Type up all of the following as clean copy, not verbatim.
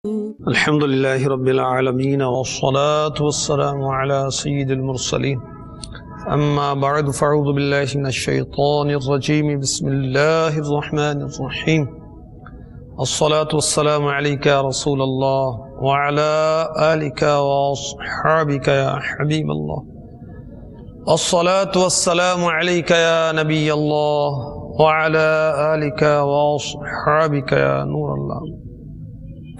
الحمد لله رب العالمين والصلاة والسلام على سيد المرسلين أما بعد فأعوذ بالله من الشيطان الرجيم بسم الله الرحمن الرحيم الصلاة والسلام عليك يا رسول الله وعلى آلك وأصحابك يا حبيب الله الصلاة والسلام عليك يا نبي الله وعلى آلك وأصحابك يا نور الله.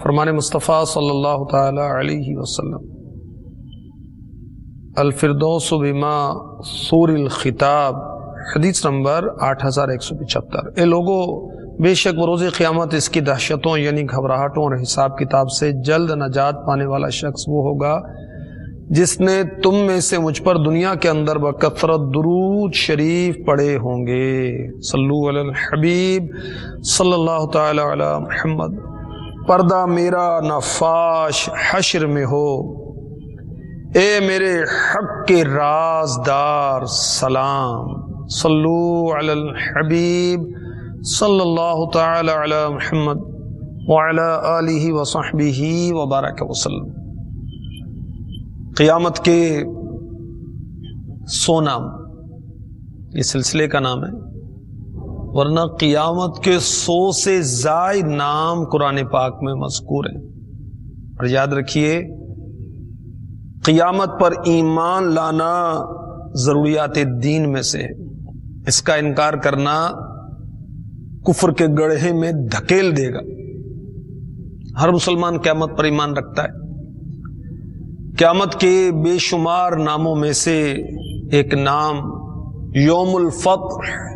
فرمان مصطفیٰ صلی اللہ تعالی علیہ وسلم الفردوس بما سور الخطاب، حدیث نمبر 8175۔ اے لوگو، بے شک وہ روز قیامت اس کی دہشتوں یعنی گھبراہٹوں اور حساب کتاب سے جلد نجات پانے والا شخص وہ ہوگا جس نے تم میں سے مجھ پر دنیا کے اندر بکثرت درود شریف پڑھے ہوں گے۔ صلو علی الحبیب صلی اللہ تعالی علی محمد۔ پردہ میرا نہ فاش حشر میں ہو، اے میرے حق کے رازدار سلام۔ صلو علی الحبیب صلی اللہ تعالی علی محمد وعلی آلہ وصحبہ وبارک وسلم۔ قیامت کے 100 نام، یہ سلسلے کا نام ہے، ورنہ قیامت کے 100 سے زائد نام قرآن پاک میں مذکور ہیں۔ اور یاد رکھیے، قیامت پر ایمان لانا ضروریات دین میں سے ہے۔ اس کا انکار کرنا کفر کے گڑھے میں دھکیل دے گا۔ ہر مسلمان قیامت پر ایمان رکھتا ہے۔ قیامت کے بے شمار ناموں میں سے ایک نام یوم الفتح،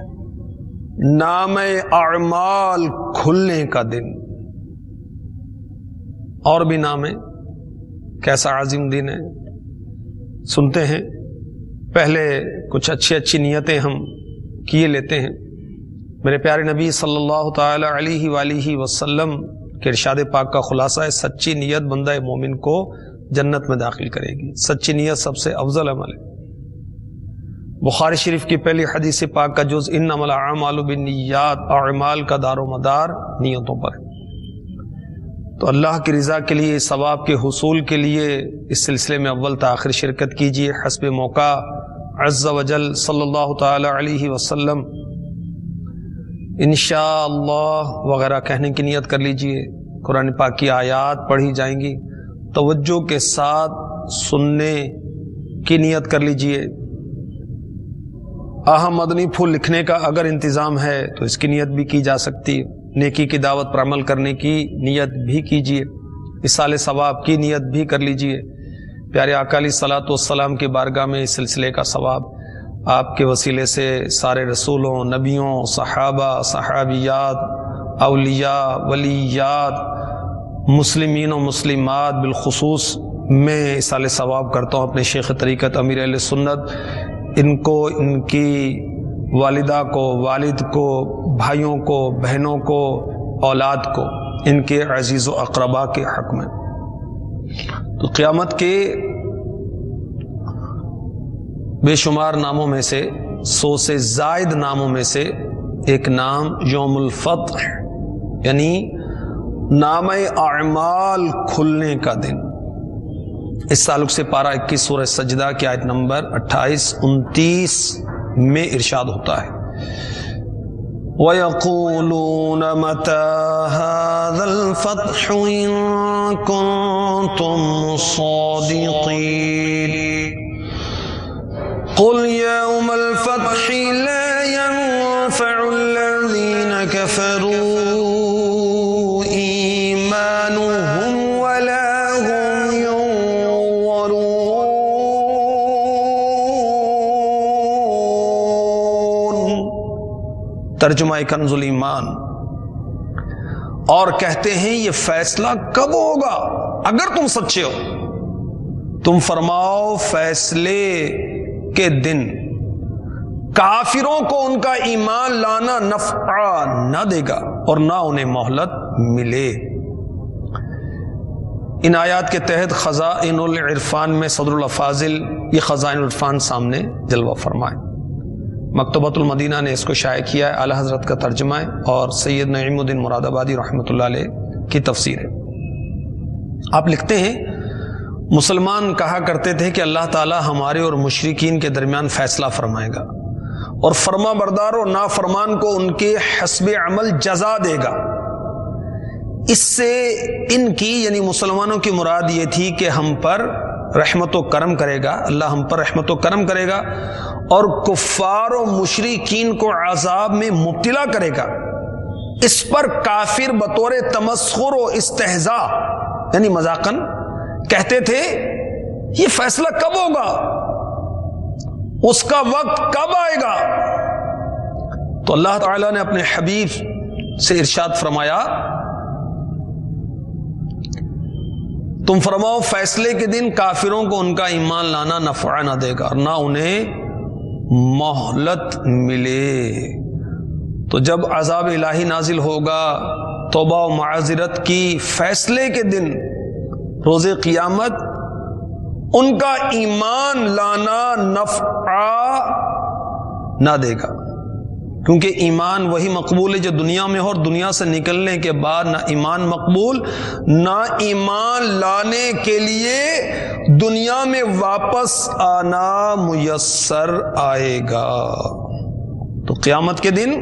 نام اعمال کھلنے کا دن، اور بھی نام ہے۔ کیسا عظیم دن ہے، سنتے ہیں۔ پہلے کچھ اچھی نیتیں ہم کیے لیتے ہیں۔ میرے پیارے نبی صلی اللہ تعالی علیہ وآلہ وسلم کے ارشاد پاک کا خلاصہ ہے، سچی نیت بندہ مومن کو جنت میں داخل کرے گی۔ سچی نیت سب سے افضل عمل ہے۔ بخاری شریف کی پہلی حدیث پاک کا جز انما الاعمال بالنیات، اعمال کا دار و مدار نیتوں پر ہے۔ تو اللہ کی رضا کے لیے، ثواب کے حصول کے لیے اس سلسلے میں اول تا آخر شرکت کیجیے۔ حسب موقع عز وجل صلی اللہ تعالی علیہ وسلم انشاءاللہ وغیرہ کہنے کی نیت کر لیجیے۔ قرآن پاک کی آیات پڑھی جائیں گی، توجہ کے ساتھ سننے کی نیت کر لیجیے۔ اہم مدنی پھول لکھنے کا اگر انتظام ہے تو اس کی نیت بھی کی جا سکتی ہے۔ نیکی کی دعوت پر عمل کرنے کی نیت بھی کیجیے۔ اصال ثواب کی نیت بھی کر لیجیے۔ پیارے آقا علیہ الصلوۃ والسلام کی بارگاہ میں اس سلسلے کا ثواب آپ کے وسیلے سے سارے رسولوں، نبیوں، صحابہ، صحابیات، اولیاء، ولیات، مسلمین و مسلمات بالخصوص میں اصال ثواب کرتا ہوں اپنے شیخ طریقت امیر اہل سنت، ان کو، ان کی والدہ کو، والد کو، بھائیوں کو، بہنوں کو، اولاد کو، ان کے عزیز و اقربا کے حق میں۔ تو قیامت کے بے شمار ناموں میں سے 100 سے زائد ناموں میں سے ایک نام یوم الفتح یعنی نام اعمال کھلنے کا دن۔ اس تعلق سے پارہ 21 سورہ سجدہ کی آیت نمبر 28-29 میں ارشاد ہوتا ہے، وَيَقُولُونَ مَتَى هَذَا الْفَتْحُ إِن كُنتُمْ صَادِقِينَ قُلْ يَوْمَ الْفَتْحِ لَا يَنفَعُ الَّذِينَ كَفَرُوا ترجمہ کنز الایمان۔ اور کہتے ہیں یہ فیصلہ کب ہوگا اگر تم سچے ہو؟ تم فرماؤ فیصلے کے دن کافروں کو ان کا ایمان لانا نفع نہ دے گا اور نہ انہیں مہلت ملے۔ ان آیات کے تحت خزائن العرفان میں صدر الافاضل یہ خزائن العرفان سامنے جلوہ فرمائے۔ مکتبۃ المدینہ نے اس کو شائع کیا ہے، اعلیٰ حضرت کا ترجمہ ہے اور سید نعیم الدین مراد آبادی رحمۃ اللہ علیہ کی تفسیر ہے۔ آپ لکھتے ہیں مسلمان کہا کرتے تھے کہ اللہ تعالی ہمارے اور مشرکین کے درمیان فیصلہ فرمائے گا اور فرما بردار اور نافرمان کو ان کے حسب عمل جزا دے گا۔ اس سے ان کی یعنی مسلمانوں کی مراد یہ تھی کہ ہم پر رحمت و کرم کرے گا، اللہ ہم پر رحمت و کرم کرے گا اور کفار و مشرکین کو عذاب میں مبتلا کرے گا۔ اس پر کافر بطور تمسخر و استہزاء یعنی مذاقن کہتے تھے یہ فیصلہ کب ہوگا، اس کا وقت کب آئے گا؟ تو اللہ تعالیٰ نے اپنے حبیب سے ارشاد فرمایا تم فرماؤ فیصلے کے دن کافروں کو ان کا ایمان لانا نفع نہ دے گا اور نہ انہیں مہلت ملے۔ تو جب عذاب الہی نازل ہوگا توبہ و معذرت کی فیصلے کے دن روز قیامت ان کا ایمان لانا نفع نہ دے گا، کیونکہ ایمان وہی مقبول ہے جو دنیا میں ہو، اور دنیا سے نکلنے کے بعد نہ ایمان مقبول نہ ایمان لانے کے لیے دنیا میں واپس آنا میسر آئے گا۔ تو قیامت کے دن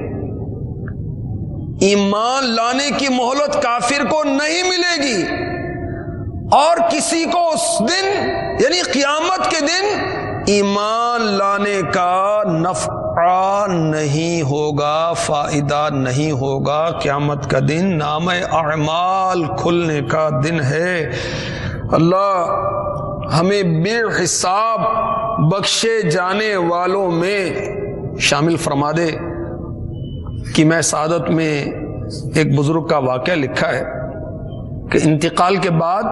ایمان لانے کی مہلت کافر کو نہیں ملے گی، اور کسی کو اس دن یعنی قیامت کے دن ایمان لانے کا نفع نہیں ہوگا، فائدہ نہیں ہوگا۔ قیامت کا دن نام اعمال کھلنے کا دن ہے۔ اللہ ہمیں بے حساب بخشے جانے والوں میں شامل فرما دے۔ کہ میں سعادت میں ایک بزرگ کا واقعہ لکھا ہے کہ انتقال کے بعد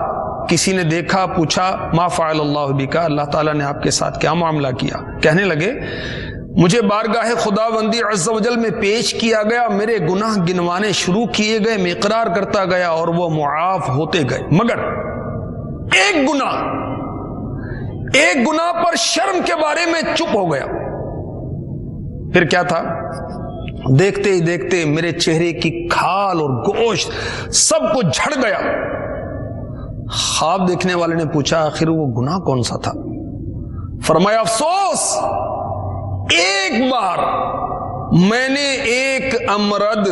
کسی نے دیکھا، پوچھا ما فعل اللہ بکا، اللہ تعالیٰ نے آپ کے ساتھ کیا معاملہ کیا؟ کہنے لگے مجھے بارگاہ خداوندی عز و جل میں پیش کیا گیا، میرے گناہ گنوانے شروع کیے گئے، میں اقرار کرتا گیا اور وہ معاف ہوتے گئے، مگر ایک گناہ پر شرم کے بارے میں چپ ہو گیا۔ پھر کیا تھا؟ دیکھتے ہی دیکھتے میرے چہرے کی کھال اور گوشت سب کچھ جھڑ گیا۔ خواب دیکھنے والے نے پوچھا آخر وہ گناہ کون سا تھا؟ فرمایا افسوس، ایک بار میں نے ایک امرد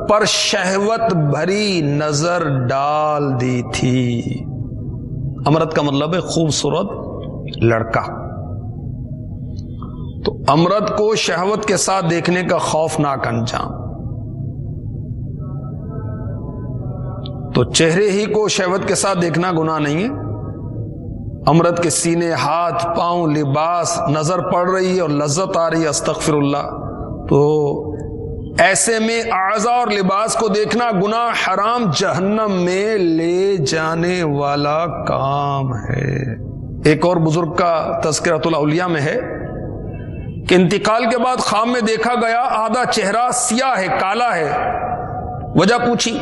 پر شہوت بھری نظر ڈال دی تھی۔ امرد کا مطلب ہے خوبصورت لڑکا۔ تو امرد کو شہوت کے ساتھ دیکھنے کا خوفناک انجام۔ تو چہرے ہی کو شہوت کے ساتھ دیکھنا گناہ نہیں ہے، امرد کے سینے، ہاتھ، پاؤں، لباس نظر پڑ رہی ہے اور لذت آ رہی ہے، استغفر اللہ، تو ایسے میں اعضاء اور لباس کو دیکھنا گناہ حرام جہنم میں لے جانے والا کام ہے۔ ایک اور بزرگ کا تذکرۃ الاولیاء میں ہے کہ انتقال کے بعد خواب میں دیکھا گیا آدھا چہرہ سیاہ ہے، کالا ہے۔ وجہ پوچھی،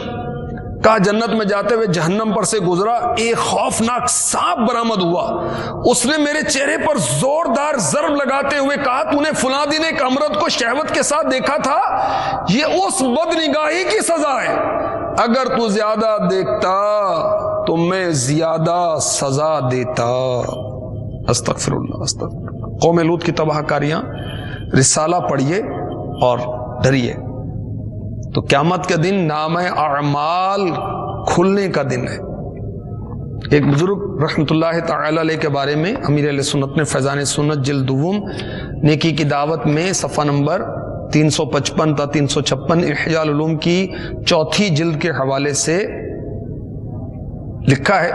کہا جنت میں جاتے ہوئے جہنم پر سے گزرا، ایک خوفناک سانپ برآمد ہوا، اس نے میرے چہرے پر زوردار ضرب لگاتے ہوئے کہا تو نے فلاں دن ایک امرد کو شہوت کے ساتھ دیکھا تھا، یہ اس بدنگاہی کی سزا ہے، اگر تو زیادہ دیکھتا تو میں زیادہ سزا دیتا۔ استغفر اللہ، استغفر اللہ۔ قوم لوط کی تباہ کاریاں، رسالہ پڑھیے اور ڈریے۔ تو قیامت کا دن نام اعمال کھلنے کا دن ہے۔ ایک بزرگ رحمت اللہ تعالی علیہ کے بارے میں امیر اہل سنت نے فیضان سنت جلد دوم نیکی کی دعوت میں صفحہ نمبر 355 تا 356 احیاء العلوم کی 4 جلد کے حوالے سے لکھا ہے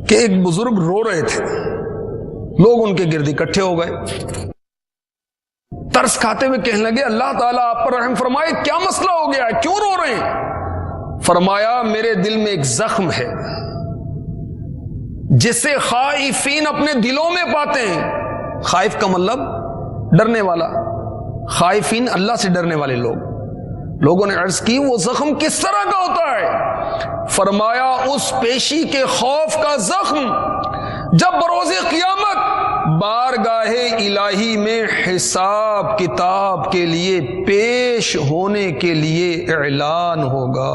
کہ ایک بزرگ رو رہے تھے، لوگ ان کے گرد اکٹھے ہو گئے، ترس کھاتے ہوئے کہنے لگے اللہ تعالیٰ آپ پر رحم فرمائے، کیا مسئلہ ہو گیا ہے، کیوں رو رہے ہیں؟ فرمایا میرے دل میں ایک زخم ہے جسے خائفین اپنے دلوں میں پاتے ہیں۔ خائف کا مطلب ڈرنے والا، خائفین اللہ سے ڈرنے والے لوگ۔ لوگوں نے عرض کی وہ زخم کس طرح کا ہوتا ہے؟ فرمایا اس پیشی کے خوف کا زخم جب بروز قیامت بارگاہ الہی میں حساب کتاب کے لیے پیش ہونے کے لیے اعلان ہوگا۔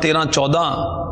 13-14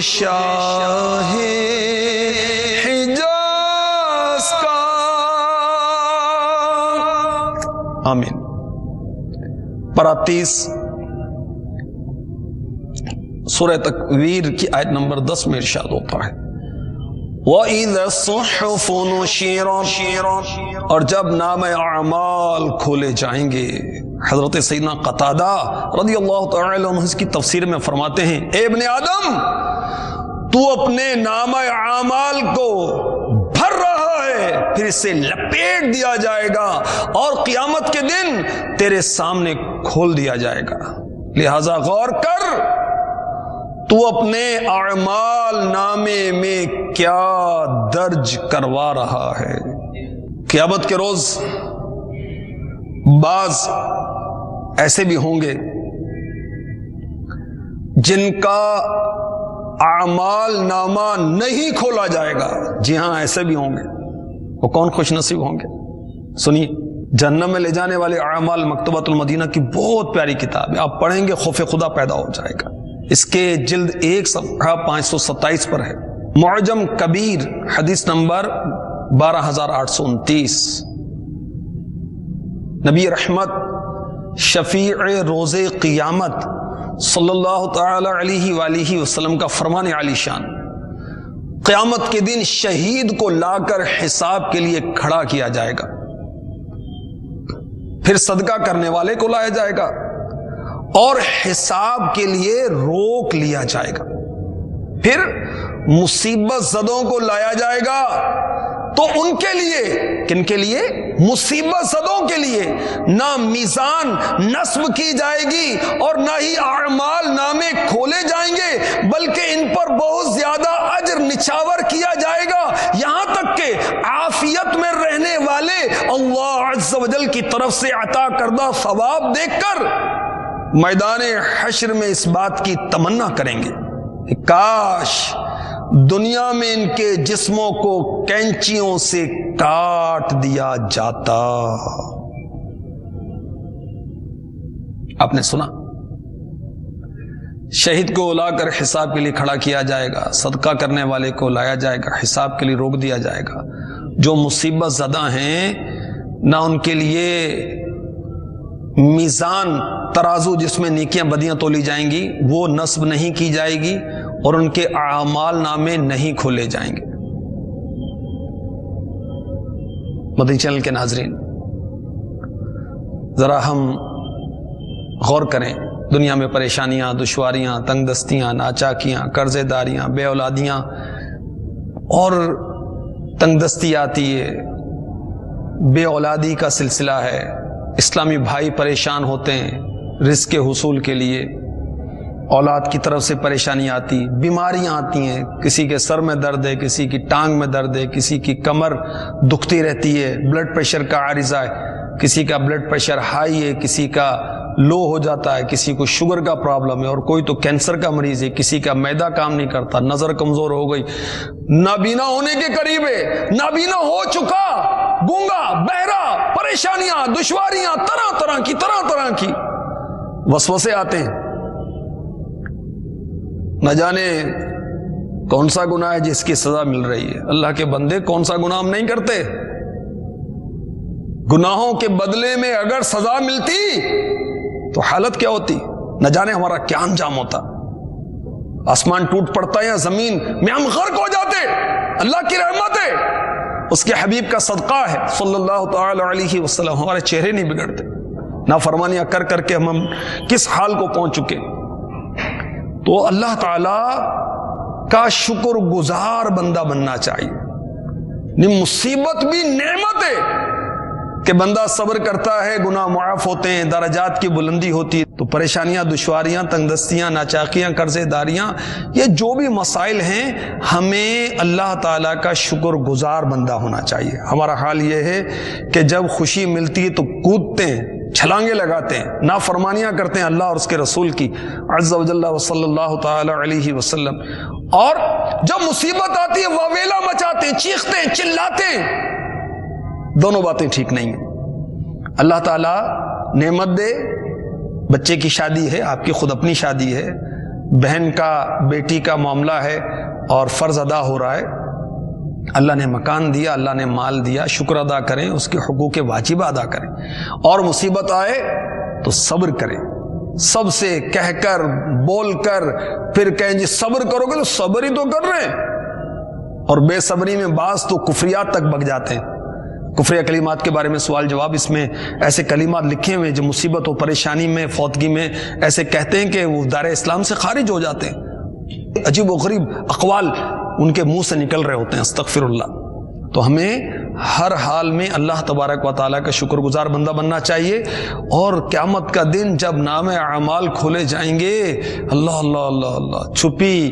شاہ حجاز کا. آمین. پارہ 30 سورہ تکویر کی آیت نمبر 10 میں ارشاد ہوتا ہے وَإِذَا الصُّحُفُ نُشِرَتْ، اور جب نام اعمال کھولے جائیں گے. حضرت سیدنا قتادہ رضی اللہ تعالی عنہ اس کی تفسیر میں فرماتے ہیں اے ابن آدم، تو اپنے نام اعمال کو بھر رہا ہے، پھر اسے لپیٹ دیا جائے گا اور قیامت کے دن تیرے سامنے کھول دیا جائے گا. لہذا غور کر، تو اپنے اعمال نامے میں کیا درج کروا رہا ہے. قیامت کے روز بعض ایسے بھی ہوں گے جن کا اعمال نامہ نہیں کھولا جائے گا. جی ہاں، ایسے بھی ہوں گے. وہ کون خوش نصیب ہوں گے؟ سنیے، جہنم میں لے جانے والے اعمال مکتبۃ المدینہ کی بہت پیاری کتاب ہے. آپ پڑھیں گے خوف خدا پیدا ہو جائے گا. اس کے جلد 1 صفحہ 527 پر ہے. معجم کبیر حدیث نمبر 12829. نبی رحمت شفیع روز قیامت صلی اللہ تعالی علیہ وآلہ وسلم کا فرمان عالی شان، قیامت کے دن شہید کو لا کر حساب کے لیے کھڑا کیا جائے گا، پھر صدقہ کرنے والے کو لایا جائے گا اور حساب کے لیے روک لیا جائے گا. پھر مصیبت زدوں کو لایا جائے گا تو ان کے لیے، کن کے لیے؟ مصیبت زدوں کے لیے نہ میزان نصب کی جائے گی اور نہ ہی اعمال نامے کھولے جائیں گے، بلکہ ان پر بہت زیادہ اجر نچھاور کیا جائے گا، یہاں تک کہ عافیت میں رہنے والے اللہ عز و جل کی طرف سے عطا کردہ ثواب دیکھ کر میدان حشر میں اس بات کی تمنا کریں گے کہ کاش دنیا میں ان کے جسموں کو کینچیوں سے کاٹ دیا جاتا. آپ نے سنا، شہید کو لا کر حساب کے لیے کھڑا کیا جائے گا، صدقہ کرنے والے کو لایا جائے گا، حساب کے لیے روک دیا جائے گا. جو مصیبت زدہ ہیں نہ ان کے لیے میزان ترازو جس میں نیکیاں بدیاں تولی جائیں گی وہ نصب نہیں کی جائے گی اور ان کے اعمال نامے نہیں کھولے جائیں گے. مدنی چینل کے ناظرین، ذرا ہم غور کریں. دنیا میں پریشانیاں، دشواریاں، تنگ دستیاں، ناچاکیاں، قرضے داریاں، بے اولادیاں اور تنگ دستی آتی ہے، بے اولادی کا سلسلہ ہے. اسلامی بھائی پریشان ہوتے ہیں رزق کے حصول کے لیے، اولاد کی طرف سے پریشانی آتی، بیماریاں آتی ہیں، کسی کے سر میں درد ہے، کسی کی ٹانگ میں درد ہے، کسی کی کمر دکھتی رہتی ہے، بلڈ پریشر کا عارضہ ہے، کسی کا بلڈ پریشر ہائی ہے، کسی کا لو ہو جاتا ہے، کسی کو شوگر کا پرابلم ہے اور کوئی تو کینسر کا مریض ہے، کسی کا معدہ کام نہیں کرتا، نظر کمزور ہو گئی، نابینا ہونے کے قریب ہے، نابینا ہو چکا، گونگا، بہرا، پریشانیاں، دشواریاں طرح طرح کی وسوسے آتے ہیں. نہ جانے کون سا گناہ ہے جس کی سزا مل رہی ہے. اللہ کے بندے، کون سا گناہ ہم نہیں کرتے؟ گناہوں کے بدلے میں اگر سزا ملتی تو حالت کیا ہوتی؟ نہ جانے ہمارا کیا انجام ہوتا. آسمان ٹوٹ پڑتا یا زمین میں ہم غرق ہو جاتے. اللہ کی رحمت ہے، اس کے حبیب کا صدقہ ہے صلی اللہ تعالی علیہ وسلم، ہمارے چہرے نہیں بگڑتے. نافرمانیاں کر کر کے ہم کس حال کو پہنچ چکے. تو اللہ تعالی کا شکر گزار بندہ بننا چاہیے. مصیبت بھی نعمت ہے کہ بندہ صبر کرتا ہے، گناہ معاف ہوتے ہیں، درجات کی بلندی ہوتی ہے. تو پریشانیاں، دشواریاں، تنگ دستیاں، ناچاکیاں، قرضے داریاں، یہ جو بھی مسائل ہیں، ہمیں اللہ تعالیٰ کا شکر گزار بندہ ہونا چاہیے. ہمارا حال یہ ہے کہ جب خوشی ملتی ہے تو کودتے ہیں، چھلانگے لگاتے ہیں، نافرمانیاں کرتے ہیں اللہ اور اس کے رسول کی عز و جل صلی اللہ تعالی علیہ وسلم. اور جب مصیبت آتی ہے واویلا مچاتے ہیں، چیختے ہیں، چلاتے ہیں. دونوں باتیں ٹھیک نہیں ہیں. اللہ تعالیٰ نعمت دے، بچے کی شادی ہے، آپ کی خود اپنی شادی ہے، بہن کا بیٹی کا معاملہ ہے اور فرض ادا ہو رہا ہے، اللہ نے مکان دیا، اللہ نے مال دیا، شکر ادا کریں، اس کے حقوق واجبہ ادا کریں، اور مصیبت آئے تو صبر کریں، سب سے کہہ کر بول کر پھر کہیں جی صبر کرو گے تو صبر ہی تو کر رہے ہیں، اور بے صبری میں بعض تو کفریات تک بک جاتے ہیں۔ کفریہ کلمات کے بارے میں سوال جواب، اس میں ایسے کلمات لکھے ہوئے جو مصیبت و پریشانی میں، فوتگی میں ایسے کہتے ہیں کہ وہ دار اسلام سے خارج ہو جاتے ہیں، عجیب و غریب اقوال ان کے منہ سے نکل رہے ہوتے ہیں، استغفر اللہ۔ تو ہمیں ہر حال میں اللہ تبارک و تعالیٰ کا شکر گزار بندہ بننا چاہیے، اور قیامت کا دن جب نام اعمال کھولے جائیں گے، اللہ اللہ اللہ اللہ، چھپی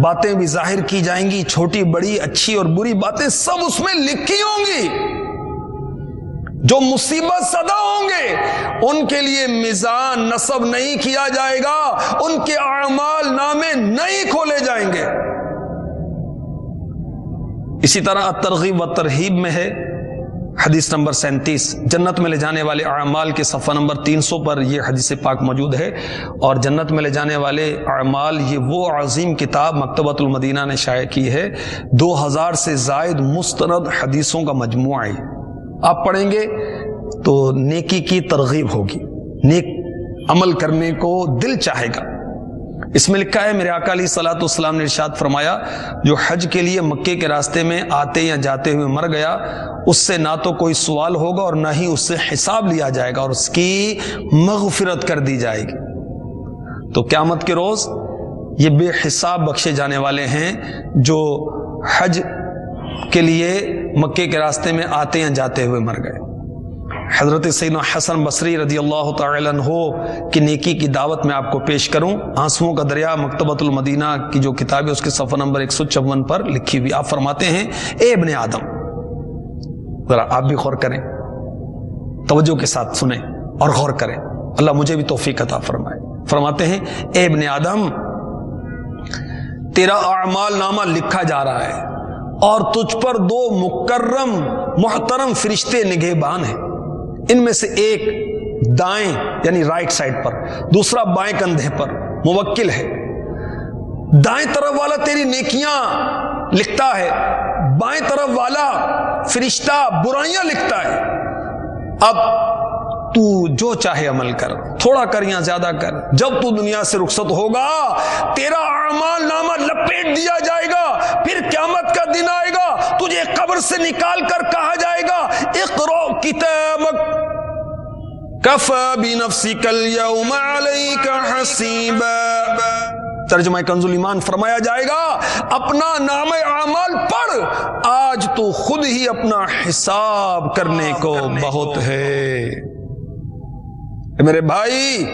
باتیں بھی ظاہر کی جائیں گی، چھوٹی بڑی اچھی اور بری باتیں سب اس میں لکھی ہوں گی۔ جو مصیبت زدہ ہوں گے ان کے لیے میزان نصب نہیں کیا جائے گا، ان کے اعمال نامے نہیں کھولے جائیں گے۔ اسی طرح ترغیب و ترہیب میں ہے حدیث نمبر 37، جنت میں لے جانے والے اعمال کے صفحہ نمبر 300 پر یہ حدیث پاک موجود ہے، اور جنت میں لے جانے والے اعمال یہ وہ عظیم کتاب مکتبۃ المدینہ نے شائع کی ہے، 2000 سے زائد مستند حدیثوں کا مجموعہ ہے۔ آپ پڑھیں گے تو نیکی کی ترغیب ہوگی، نیک عمل کرنے کو دل چاہے گا۔ اس میں لکھا ہے میرے آقا علیہ الصلوۃ والسلام نے ارشاد فرمایا، جو حج کے لیے مکے کے راستے میں آتے یا جاتے ہوئے مر گیا، اس سے نہ تو کوئی سوال ہوگا اور نہ ہی اس سے حساب لیا جائے گا، اور اس کی مغفرت کر دی جائے گی۔ تو قیامت کے روز یہ بے حساب بخشے جانے والے ہیں جو حج کے لیے مکے کے راستے میں آتے یا جاتے ہوئے مر گئے۔ حضرت سیدنا حسن بصری رضی اللہ تعالی عنہ کی نیکی کی دعوت میں آپ کو پیش کروں، آنسوؤں کا دریا مکتبۃ المدینہ کی جو کتاب ہے اس کے صفحہ نمبر 154 پر لکھی ہوئی۔ آپ فرماتے ہیں، اے ابن آدم، ذرا آپ بھی غور کریں، توجہ کے ساتھ سنیں اور غور کریں، اللہ مجھے بھی توفیق عطا فرمائے۔ فرماتے ہیں، اے ابن آدم، تیرا اعمال نامہ لکھا جا رہا ہے، اور تجھ پر 2 مکرم محترم فرشتے نگہبان ہیں، ان میں سے ایک دائیں یعنی رائٹ سائڈ پر، دوسرا بائیں کندھے پر موکل ہے۔ دائیں طرف والا تیری نیکیاں لکھتا ہے، بائیں طرف والا فرشتہ برائیاں لکھتا ہے۔ اب تو جو چاہے عمل کر، تھوڑا کر یا زیادہ کر، جب تو دنیا سے رخصت ہوگا تیرا اعمال نامہ لپیٹ دیا جائے گا، پھر قیامت کا دن آئے گا، تجھے قبر سے نکال کر کہا جائے گا، اقرأ کتابک کفی بنفسک اليوم علیک حسیبا۔ ترجمہ کنز الایمان فرمایا جائے گا، اپنا نام اعمال پڑھ، آج تو خود ہی اپنا حساب کرنے کو بہت ہے۔ میرے بھائی،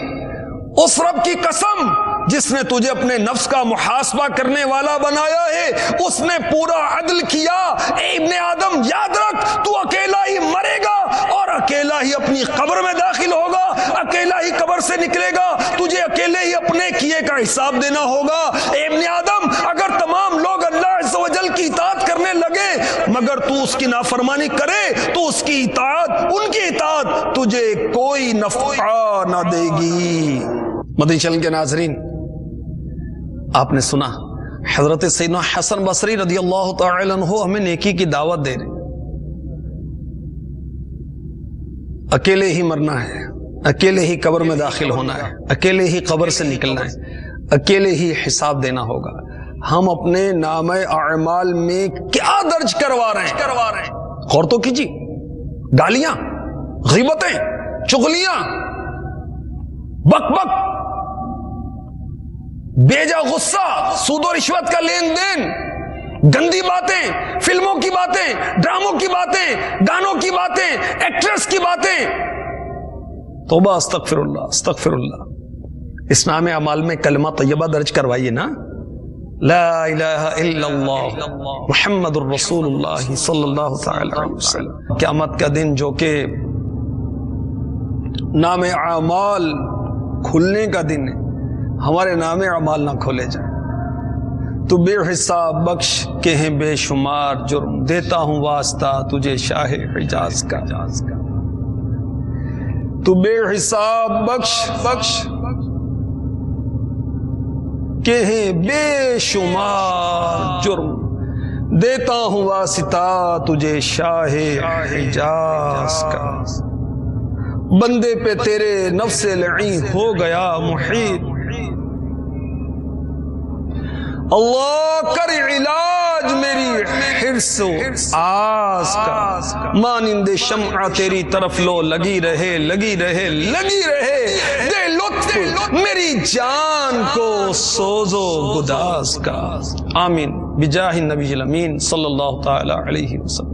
اس رب کی قسم جس نے تجھے اپنے نفس کا محاسبہ کرنے والا بنایا ہے، اس نے پورا عدل کیا۔ اے ابن آدم، یاد رکھ، تو اکیلا ہی مرے گا اور اکیلا ہی اپنی قبر میں داخل ہوگا، اکیلا ہی قبر سے نکلے گا، تجھے اکیلے ہی اپنے کیے کا حساب دینا ہوگا۔ اے ابن آدم، اگر تمام لوگ اللہ عز و جل کی اطاعت کرنے لگے مگر تو اس کی نافرمانی کرے تو اس کی اطاعت، ان کی اطاعت تجھے کوئی نفع نہ دے گی۔ مدنی چینل کے ناظرین، آپ نے سنا حضرت سیدنا حسن بصری رضی اللہ تعالی عنہ ہمیں نیکی کی دعوت دے رہے، اکیلے ہی مرنا ہے، اکیلے ہی قبر میں داخل ہونا ہے، اکیلے ہی قبر سے نکلنا ہے، اکیلے ہی حساب دینا ہوگا۔ ہم اپنے نام اعمال میں کیا درج کروا رہے ہیں؟ غور تو کیجیے، گالیاں، غیبتیں، چغلیاں، بک بک، بیجا غصہ، سود و رشوت کا لین دین، گندی باتیں، فلموں کی باتیں، ڈراموں کی باتیں، گانوں کی باتیں، ایکٹریس کی باتیں۔ توبہ، استغفر اللہ، استغفر اللہ۔ اس نام اعمال میں کلمہ طیبہ درج کروائیے نا، لا الہ الا اللہ محمد الرسول اللہ صلی اللہ تعالی علیہ وسلم۔ قیامت کا دن جو کہ نام اعمال کھلنے کا دن ہے، ہمارے نام اعمال نہ کھولے جائیں۔ تو بے حساب بخش کے ہیں بے شمار جرم، دیتا ہوں واسطہ تجھے شاہ حجاز کا۔ تو بے حساب بخش کہ ہیں بے شمار جرم، دیتا ہوں واسطہ تجھے شاہ حجاز کا، بندے پہ تیرے نفس لعین ہو گیا محیط، اللہ کر علاج میری حرص و آس کا، مانند شمع تیری طرف لو لگی رہے لگی رہے لگی رہے، دے لطف میری جان کو سوز و گداز کا، آمین بجاہ النبی الامین صلی اللہ تعالی علیہ وسلم۔